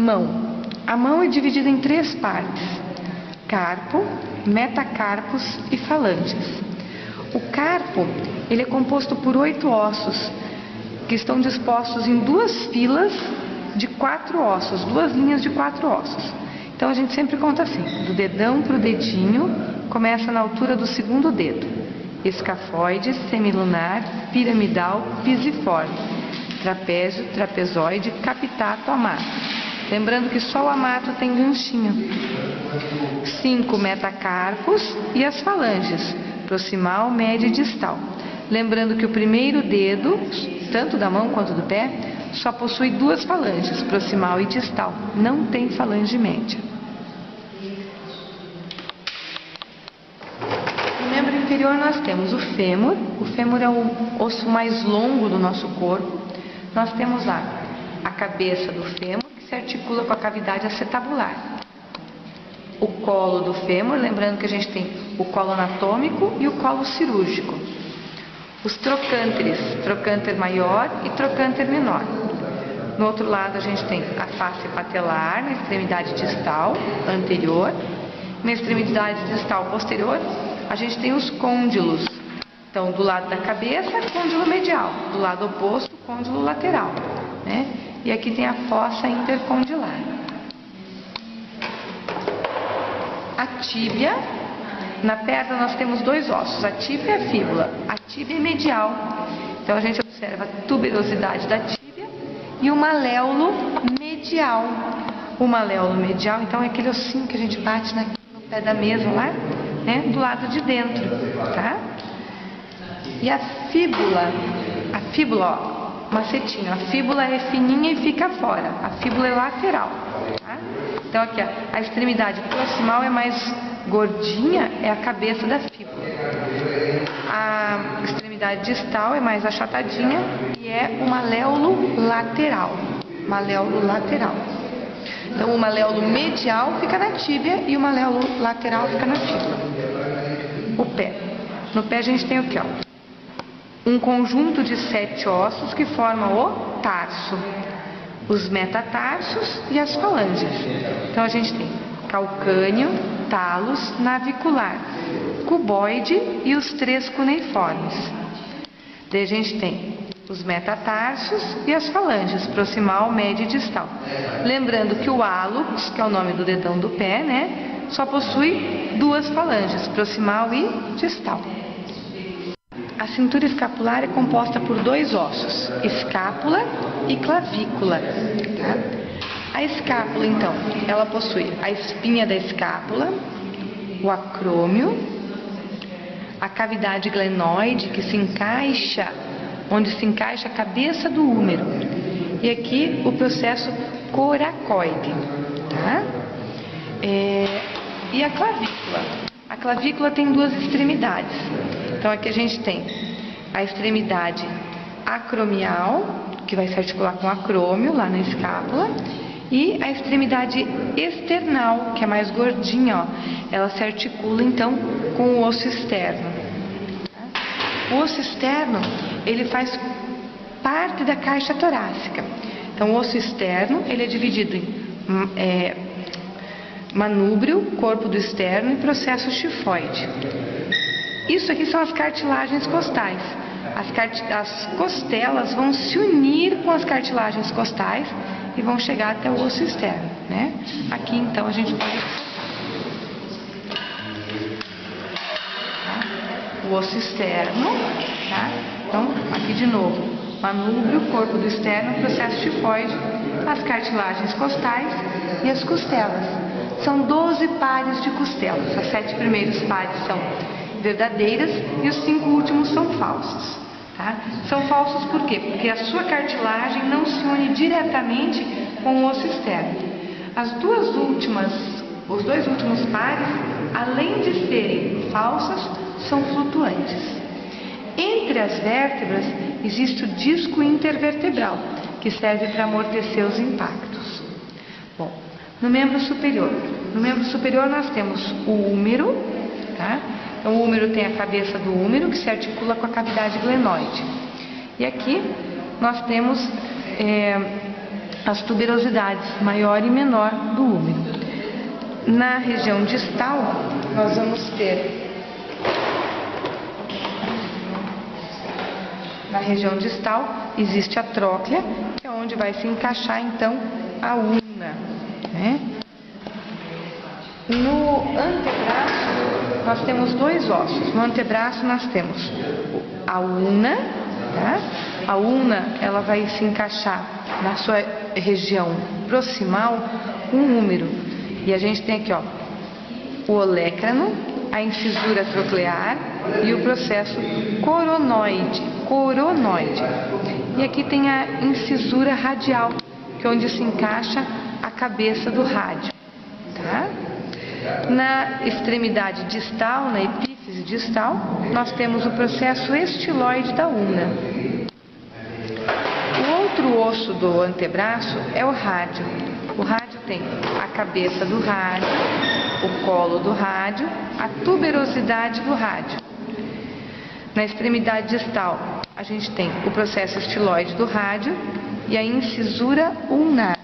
Mão. A mão é dividida em 3 partes: carpo, metacarpos e falanges. O carpo, ele é composto por 8 ossos, que estão dispostos em 2 filas de 4 ossos, 2 linhas de 4 ossos. Então a gente sempre conta assim: do dedão para o dedinho, começa na altura do 2º dedo: escafoide, semilunar, piramidal, pisiforme, trapézio, trapezoide, capitato, amato. Lembrando que só o amato tem ganchinho. 5 metacarpos e as falanges, proximal, média e distal. Lembrando que o primeiro dedo, tanto da mão quanto do pé, só possui 2 falanges, proximal e distal. Não tem falange média. No membro inferior nós temos o fêmur. O fêmur é o osso mais longo do nosso corpo. Nós temos lá a cabeça do fêmur, que se articula com a cavidade acetabular. O colo do fêmur, lembrando que a gente tem o colo anatômico e o colo cirúrgico. Os trocânteres, trocânter maior e trocânter menor. No outro lado a gente tem a face patelar, na extremidade distal anterior. Na extremidade distal posterior, a gente tem os côndilos. Então, do lado da cabeça, côndilo medial. Do lado oposto, côndilo lateral, né? E aqui tem a fossa intercondilar. A tíbia. Na perna nós temos 2 ossos, a tíbia e a fíbula. A tíbia é medial, então a gente observa a tuberosidade da tíbia e o maléolo medial. O maléolo medial, então, é aquele ossinho que a gente bate no pé da mesa lá, né, do lado de dentro, tá? E a fíbula, ó, macetinho, a fíbula é fininha e fica fora, a fíbula é lateral, tá? Então aqui, ó, a extremidade proximal é mais gordinha, é a cabeça da fíbula. A extremidade distal é mais achatadinha e é o maléolo lateral. Maléolo lateral. Então o maléolo medial fica na tíbia e o maléolo lateral fica na fíbula. O pé. No pé a gente tem o quê, ó? Um conjunto de 7 ossos que formam o tarso, os metatarsos e as falanges. Então a gente tem calcâneo, talos, navicular, cuboide e os 3 cuneiformes. Daí a gente tem os metatarsos e as falanges, proximal, média e distal. Lembrando que o hálux, que é o nome do dedão do pé, né, só possui 2 falanges, proximal e distal. A cintura escapular é composta por 2 ossos, escápula e clavícula, tá? A escápula, então, ela possui a espinha da escápula, o acrômio, a cavidade glenoide, que se encaixa, onde se encaixa a cabeça do úmero, e aqui o processo coracoide, tá? E a clavícula. A clavícula tem 2 extremidades. Então aqui a gente tem a extremidade acromial, que vai se articular com o acrômio, lá na escápula, e a extremidade external, que é mais gordinha, ó, ela se articula então com o osso externo. O osso externo, ele faz parte da caixa torácica. Então o osso externo, ele é dividido em manúbrio, corpo do externo e processo chifoide. Isso aqui são as cartilagens costais. As costelas vão se unir com as cartilagens costais e vão chegar até o osso externo, né? Aqui então a gente pode o osso externo, tá? Então aqui de novo, manúbrio, corpo do externo, processo chifoide, as cartilagens costais e as costelas. São 12 pares de costelas. As 7 primeiros pares são verdadeiras e os 5 últimos são falsos. Tá? São falsos por quê? Porque a sua cartilagem não se une diretamente com o osso externo. Os 2 últimos pares, além de serem falsas, são flutuantes. Entre as vértebras existe o disco intervertebral, que serve para amortecer os impactos. Bom, no membro superior nós temos o úmero, tá? Então, o úmero tem a cabeça do úmero, que se articula com a cavidade glenoide. E aqui nós temos as tuberosidades maior e menor do úmero. Na região distal, nós vamos ter na região distal existe a tróclea, que é onde vai se encaixar então a ulna, né? No antebraço nós temos dois ossos. No antebraço nós temos a ulna, tá? A ulna ela vai se encaixar na sua região proximal com o úmero. E a gente tem aqui, ó, o olecrano, a incisura troclear e o processo coronoide. E aqui tem a incisura radial, que é onde se encaixa a cabeça do rádio, tá? Na extremidade distal, na epífise distal, nós temos o processo estiloide da ulna. O outro osso do antebraço é o rádio. O rádio tem a cabeça do rádio, o colo do rádio, a tuberosidade do rádio. Na extremidade distal, a gente tem o processo estiloide do rádio e a incisura ulnar.